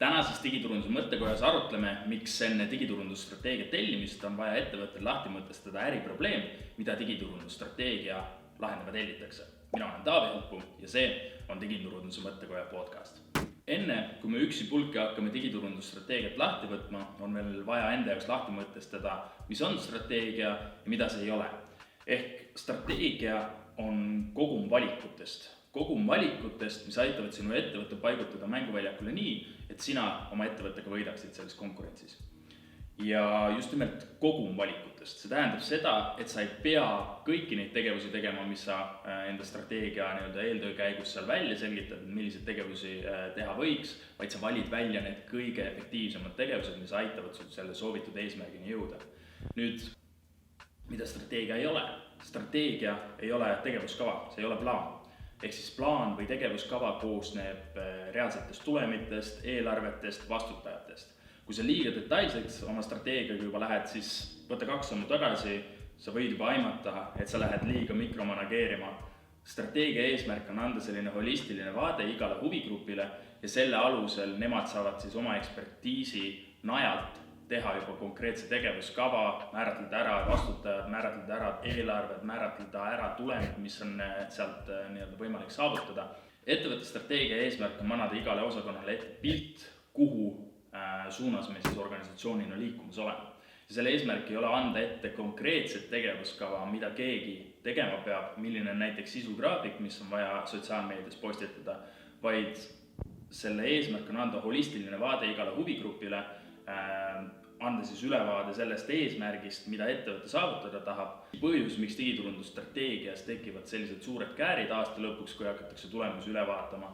Tänases digiturunduse mõttekojas arutleme, miks enne digiturundusstrateegia tellimist on vaja ettevõttel lahti mõtestada äriprobleem, mida digiturundusstrateegia lahendama tellitakse. Mina olen Taavi Hõlpu ja see on digiturunduse mõttekoja podcast. Enne, kui me üksi pulki hakkame digiturundusstrateegiat lahti võtma, on meil vaja enda jaoks lahti mõtestada, mis on strateegia ja mida see ei ole. Ehk strateegia on kogum valikutest, mis aitavad sinu ettevõtte paigutada mänguväljakule nii, et sina oma ettevõttega võidaksid selles konkurentsis. Ja just nimelt kogum valikutest. See tähendab seda, et sa ei pea kõiki neid tegevusi tegema, mis sa enda strateegia eeltöö käigus seal välja selgitad, milliseid tegevusi teha võiks, vaid sa valid välja need kõige efektiivsemad tegevused, mis aitavad sul selle soovitud eesmärgini jõuda. Nüüd, mida strateegia ei ole? Strateegia ei ole tegevuskava, see ei ole plaan. Ehk siis plaan või tegevuskava koosneb reaalsetest tulemitest, eelarvetest, vastutajatest. Kui sa liiga detailseks oma strateegiaga juba lähed, siis võta 2 sammu tagasi, sa võid juba aimata, et sa lähed liiga mikromanageerima. Strateegia eesmärk on anda selline holistiline vaade igale huvigrupile ja selle alusel nemad saavad siis oma ekspertiisi najalt teha juba konkreetse tegevuskava, määratleda ära vastutajad, määratleda ära eelarved, määratleda ära tulemid, mis on sealt võimalik saavutada. Ettevõtte strateegia eesmärk on manada igale osakonnale ette pilt, kuhu suunas me siis organisatsioonina liikumas oleme. Ja selle eesmärk ei ole anda ette konkreetset tegevuskava, mida keegi tegema peab, milline on näiteks sisugraafik, mis on vaja sotsiaalmeedias postitada, vaid selle eesmärk on anda holistiline vaade igale huvigrupile, anda siis ülevaade sellest eesmärgist, mida ettevõte saavutada tahab. Põhjus, miks digiturundusstrateegias tekivad sellised suured käärid aasta lõpuks, kui hakatakse tulemusi üle vaatama,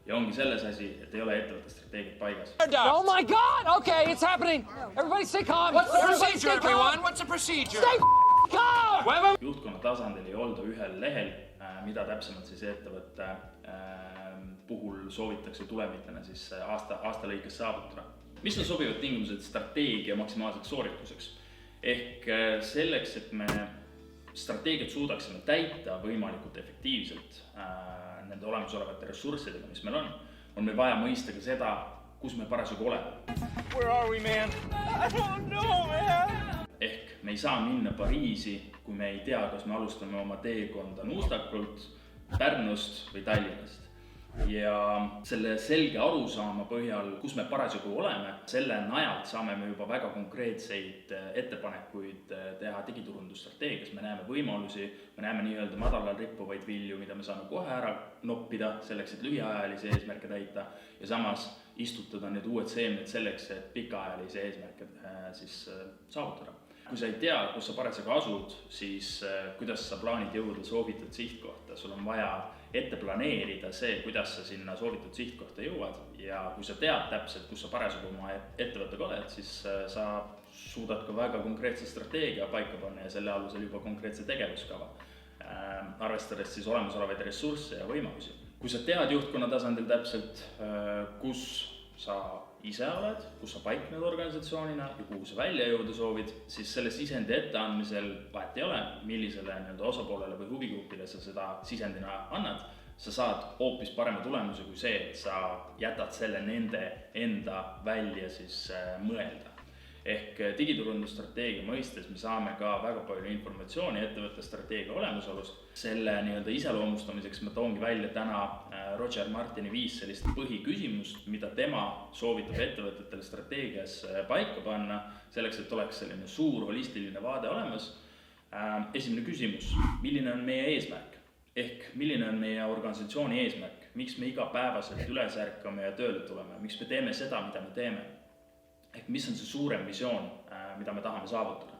ja ongi selles asi, et ei ole ettevõtte strateegiat paigas. Oh my God! Okay, it's happening! Everybody stay calm! What's the procedure, everyone? What's the procedure? Stay calm! Juhtkonna tasandil ei olda ühel lehel, mida täpsemalt siis ettevõtte puhul soovitakse tulemitena siis aasta lõikes saavutada. Mis on sobivad tingimused strateegia maksimaalseks soorituseks? Ehk selleks, et me strateegiat suudaksime täita võimalikult efektiivselt nende olemasolevate ressurssidega, mis meil on meil vaja mõista ka seda, kus me parasjagu oleme. Where are we, man? I don't know, man! Ehk me ei saa minna Pariisi, kui me ei tea, kas me alustame oma teekonda Nuustakult, Pärnust või Tallinnast. Ja selle selge arusaama põhjal, kus me parasjagu oleme, selle najalt saame me juba väga konkreetseid ettepanekuid teha digiturundusstrateegias. Me näeme võimalusi, me näeme nii-öelda madalal rippuvaid vilju, mida me saame kohe ära noppida selleks, et lühiajalisi eesmärke täita ja samas istutada need uued seemned selleks, et pikaajalisi eesmärke siis saavutada. Kui sa ei tea, kus sa parasjagu asud, siis kuidas sa plaanid jõuda soovitud sihtkohta? Sul on vaja ette planeerida see, kuidas sa sinna soovitud sihtkohta jõuad ja kui sa tead täpselt, kus sa parasjagu oma ettevõttega oled, siis sa suudad ka väga konkreetse strateegia paika panna ja selle alusel juba konkreetse tegevuskava, arvestades siis olemasolevaid ressursse ja võimalusi. Kui sa tead juhtkonna tasandil täpselt, kus sa ise oled, kus sa paikned organisatsioonina ja kuhu sa välja jõuda soovid, siis selle sisendi etteandmisel vahet ei ole, millisele osapoolele või huvigrupile sa seda sisendina annad. Sa saad hoopis parema tulemuse kui see, et sa jätad selle nende enda välja siis mõelda. Ehk digiturundusstrateegia mõistes me saame ka väga palju informatsiooni ettevõtte strateegia olemasolust. Selle iseloomustamiseks ma toongi välja täna Roger Martini 5 sellist põhiküsimust, mida tema soovitab ettevõtetele strateegias paika panna, selleks, et oleks selline suur holistiline vaade olemas. Esimene küsimus, milline on meie eesmärk? Ehk milline on meie organisatsiooni eesmärk? Miks me igapäevaselt üles ärkame ja tööle tuleme? Miks me teeme seda, mida me teeme? Ehk mis on see suurem visioon, mida me tahame saavutada?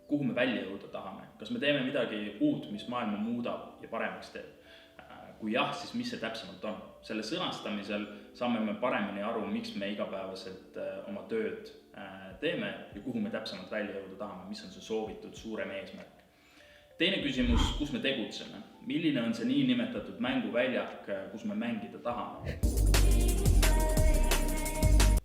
Kuhu me välja jõuda tahame? Kas me teeme midagi uut, mis maailma muudab ja paremaks teeb? Kui jah, siis mis see täpsemalt on? Selle sõnastamisel saame me paremini aru, miks me igapäevaselt oma tööd teeme ja kuhu me täpsemalt välja jõuda tahame, mis on see soovitud suurem eesmärk. Teine küsimus, kus me tegutseme? Milline on see niinimetatud mänguväljak, kus me mängida tahame?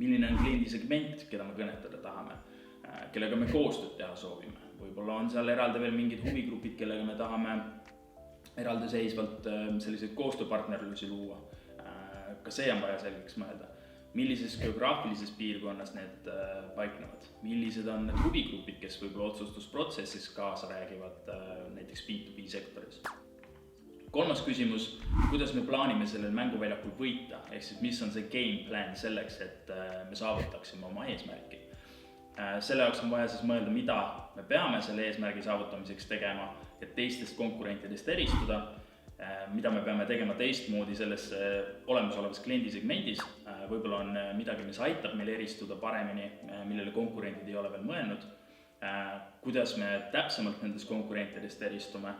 Milline on kliendi segment, keda me kõnetada tahame, kellega me koostööd teha soovime. Võib-olla on seal eraldi veel mingid huvigrupid, kellega me tahame eraldiseisvalt selliseid koostööpartnerlusi luua. Ka see on vaja selgeks mõelda. millises geograafilises piirkonnas need paiknevad, millised on need huvigrupid, kes võib-olla otsustusprotsessis kaasa räägivad näiteks B2B sektoris. Kolmas küsimus, kuidas me plaanime sellel mänguväljakul võita, ehk siis mis on see game plan selleks, et me saavutaksime oma eesmärki. Selle jaoks on vaja siis mõelda, mida me peame selle eesmärgi saavutamiseks tegema, et teistest konkurentidest eristuda, mida me peame tegema teistmoodi selles olemasolevas kliendisegmendis, võib-olla on midagi, mis aitab meil eristuda paremini, millele konkurendid ei ole veel mõelnud, kuidas me täpsemalt nendest konkurentidest eristume,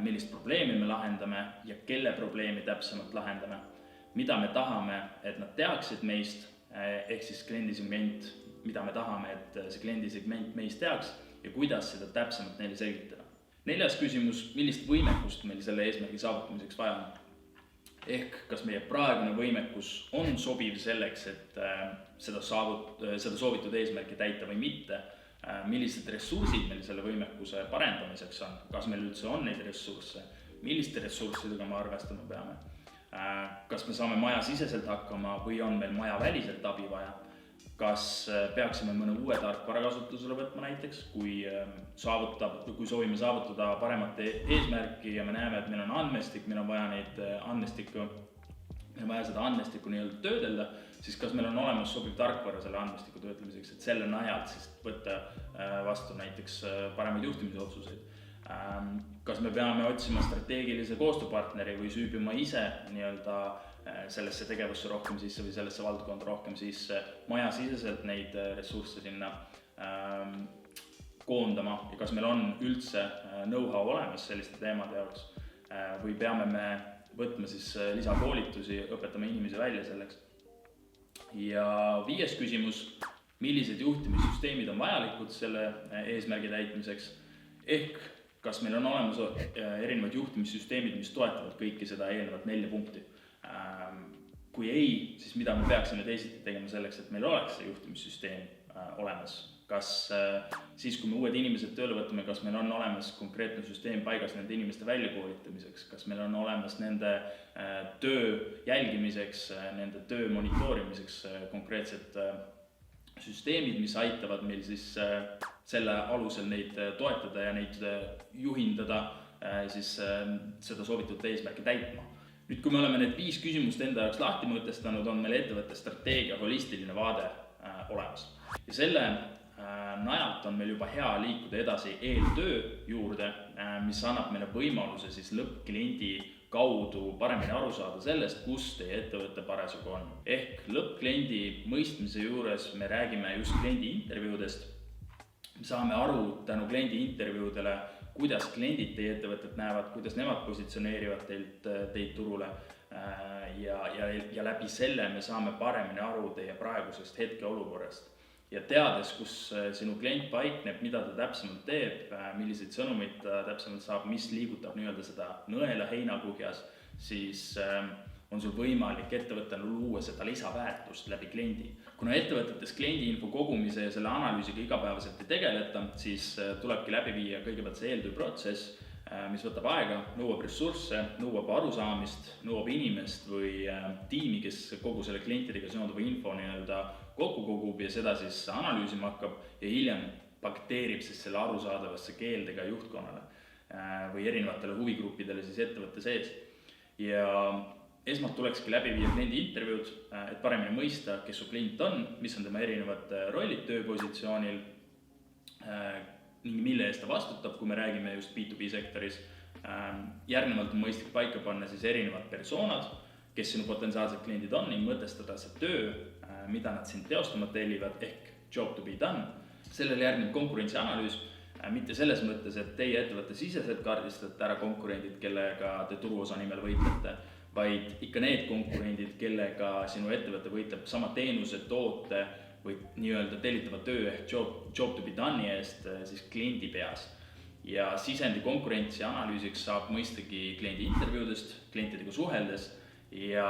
millist probleemi me lahendame ja kelle probleemi täpsemalt lahendame, mida me tahame, et nad teaksid meist, ehk siis kliendisegment, mida me tahame, et see kliendisegment meist teaks ja kuidas seda täpsemalt neile selgitada. Neljas küsimus, millist võimekust meil selle eesmärgi saavutamiseks vaja on? Ehk kas meie praegune võimekus on sobiv selleks, et seda soovitud eesmärki täita või mitte, millised ressursid meil selle võimekuse parendamiseks on, kas meil üldse on neid ressursse, milliste ressurssidega me arvestama peame, kas me saame majasiseselt hakkama või on meil maja väliselt abi vaja, kas peaksime mõne uue tarkvara kasutusele võtma näiteks, kui soovime saavutada paremat eesmärki ja me näeme, et meil on andmestik, meil on vaja seda andmestikku nii-öelda töödelda, siis kas meil on olemas sobiv tarkvara selle andmestiku töötlemiseks, et selle najalt siis võtta vastu näiteks paremaid juhtimisotsuseid. Kas me peame otsima strateegilise koostööpartneri või süübima ise nii-öelda sellesse tegevusse rohkem sisse või sellesse valdkonda rohkem sisse majasiseselt neid ressursse sinna koondama ja kas meil on üldse know-how olemas selliste teemade jaoks või peame me võtma siis lisakoolitusi, õpetama inimesi välja selleks. Ja viies küsimus, millised juhtimissüsteemid on vajalikud selle eesmärgi täitmiseks ehk kas meil on olemas erinevad juhtimissüsteemid, mis toetavad kõiki seda eelnevat 4 punkti. Kui ei, siis mida me peaksime teisiti tegema selleks, et meil oleks see juhtimissüsteem olemas? Kas siis, kui me uued inimesed tööle võtame, kas meil on olemas konkreetne süsteem paigas nende inimeste väljakoolitamiseks, kas meil on olemas nende töö jälgimiseks, nende töö monitoorimiseks konkreetsed süsteemid, mis aitavad meil siis selle alusel neid toetada ja neid juhindada siis seda soovitud eesmärki täitma. Nüüd, kui me oleme need 5 küsimust enda jaoks lahti mõtestanud, on meil ettevõtte strateegia holistiline vaade olemas. Ja selle najalt on meil juba hea liikuda edasi eeltöö juurde, mis annab meile võimaluse siis lõppkliendi kaudu paremini aru saada sellest, kus teie ettevõtte parasjagu on. Ehk lõppkliendi mõistmise juures me räägime just kliendi intervjuudest, me saame aru tänu kliendi intervjuudele, kuidas kliendid teie ettevõtet näevad, kuidas nemad positsioneerivad teid turule ja läbi selle me saame paremini aru teie praegusest hetkeolukorrast. Ja teades, kus sinu klient paikneb, mida ta täpsemalt teeb, milliseid sõnumeid ta täpsemalt saab, mis liigutab nii-öelda seda nõela heinakuhjas, siis on sul võimalik ettevõttele luua seda lisaväärtust läbi kliendi. Kuna ettevõtetes kliendi info kogumise ja selle analüüsiga igapäevaselt ei tegeleta, siis tulebki läbi viia kõigepealt see eeltööprotsess, mis võtab aega, nõuab ressursse, nõuab arusaamist, nõuab inimest või tiimi, kes kogu selle klientidega seonduva info nii-öelda kokku kogub ja seda siis analüüsima hakkab ja hiljem paketeerib siis selle arusaadavasse keeldega juhtkonnale või erinevatele huvigruppidele siis ettevõtte sees. Ja esmalt tulekski läbi viia kliendi intervjuud, et paremini mõista, kes su klient on, mis on tema erinevad rollid tööpositsioonil ning mille eest ta vastutab, kui me räägime just B2B sektoris. Järgnevalt on mõistlik paika panna siis erinevad persoonad, kes sinu potentsiaalsed kliendid on ning mõtestada see töö, mida nad sind teostama tellivad ehk job to be done. Sellele järgneb konkurentsianalüüs, mitte selles mõttes, et teie ettevõtte siseselt kaardistate ära konkurendid, kellega te turuosa nimel võitlete, vaid ikka need konkurendid, kellega sinu ettevõte võitleb sama teenuse, toote või nii-öelda tellitava töö ehk job to be done'i eest siis kliendi peas. Ja sisendi konkurentsi analüüsiks saab mõistagi kliendi intervjuudest, klientidega suheldes ja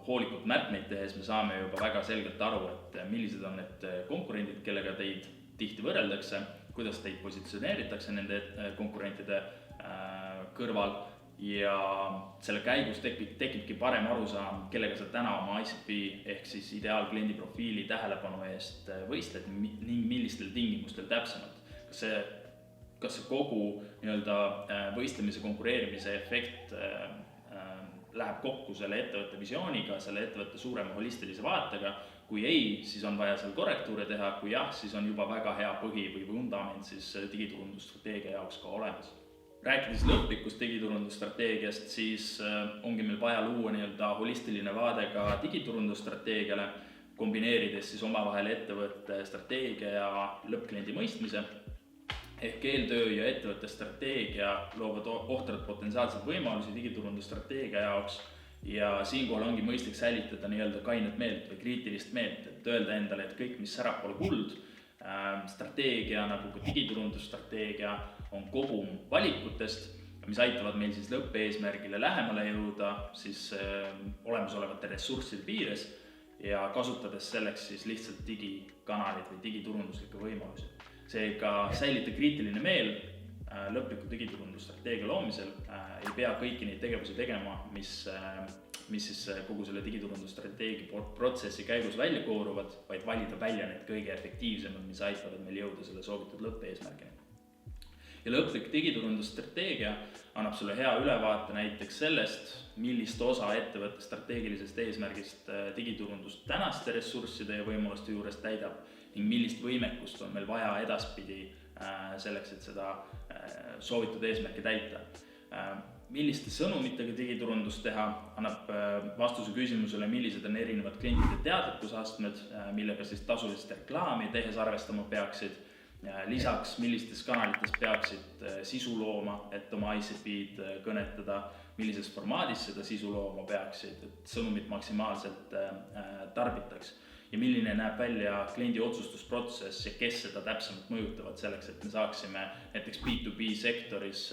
hoolikut märkmeid tehes me saame juba väga selgelt aru, et millised on need konkurendid, kellega teid tihti võrreldakse, kuidas teid positsioneeritakse nende konkurentide kõrval ja selle käigus tekibki parem arusaam, kellega sa täna oma ICP ehk siis ideaalkliendi profiili tähelepanu eest võistled ning millistel tingimustel täpsemalt. Kas see kogu võistlemise, konkureerimise efekt läheb kokku selle ettevõtte visiooniga, selle ettevõtte suurema holistilise vaatega. Kui ei, siis on vaja seal korrektuure teha, kui jah, siis on juba väga hea põhi või vundament siis digiturundusstrateegia jaoks ka olemas. Rääkides lõplikust digiturundusstrateegiast, siis ongi meil vaja luua holistiline vaade ka digiturundusstrateegiale, kombineerides siis omavahel ettevõtte strateegia ja lõppkliendi mõistmise. Ehk eeltöö ja ettevõtte strateegia loovad ohtrad potentsiaalsed võimalusi digiturundusstrateegia jaoks ja siinkohal ongi mõistlik säilitada kainet meelt või kriitilist meelt, et öelda endale, et kõik, mis särab, pole kuld. Strateegia nagu ka digiturundusstrateegia on kogum valikutest, mis aitavad meil siis lõppeesmärgile lähemale jõuda siis olemasolevate ressursside piires ja kasutades selleks siis lihtsalt digikanalid või digiturunduslikke võimalusi. Seega säilita kriitiline meel lõpliku digiturundusstrateegia loomisel, ei pea kõiki neid tegevusi tegema, mis siis kogu selle digiturundusstrateegia protsessi käigus välja kooruvad, vaid valida välja need kõige efektiivsemad, mis aitavad meil jõuda selle soovitud lõppeesmärgini. Ja lõplik digiturundusstrateegia annab sulle hea ülevaate näiteks sellest, millist osa ettevõtte strateegilisest eesmärgist digiturundus tänaste ressursside ja võimaluste juures täidab ning millist võimekust on meil vaja edaspidi selleks, et seda soovitud eesmärki täita. Milliste sõnumitega digiturundust teha, annab vastuse küsimusele, millised on erinevad klientide teadlikkusastmed, millega siis tasulist reklaami tehes arvestama peaksid. Lisaks, millistes kanalites peaksid sisu looma, et oma ICP-d kõnetada, millises formaadis seda sisu looma peaksid, et sõnumit maksimaalselt tarbitaks. Ja milline näeb välja kliendi otsustusprotsess ja kes seda täpsemalt mõjutavad selleks, et me saaksime näiteks B2B sektoris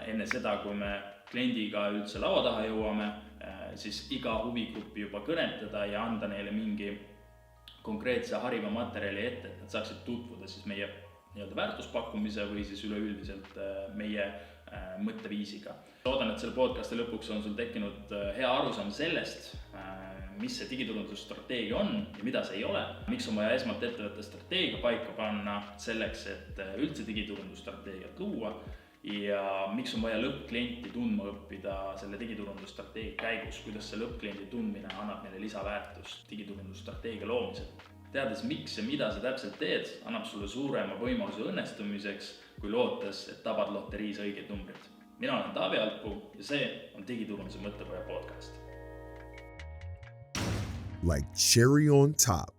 enne seda, kui me kliendiga üldse laua taha jõuame, siis iga huvigruppi juba kõnetada ja anda neile mingi konkreetse hariva materjali ette, et nad saaksid tutvuda siis meie väärtuspakkumise või siis üleüldiselt meie mõtteviisiga. Loodan, et selle podcasti lõpuks on sul tekkinud hea arusaam sellest, mis see digiturundusstrateegia on ja mida see ei ole, miks on vaja esmalt ettevõtte strateegia paika panna selleks, et üldse digiturundusstrateegiat luua ja miks on vaja lõppklienti tundma õppida selle digiturundusstrateegia käigus, kuidas see lõppkliendi tundmine annab meile lisaväärtust digiturundusstrateegia loomisel. Teades, miks ja mida sa täpselt teed, annab sulle suurema võimaluse õnnestumiseks, kui lootes, et tabad loteriis õiged numbrid. Mina olen Taavi Alpuu ja see on Digiturunduse mõttekoja podcast. Like cherry on top,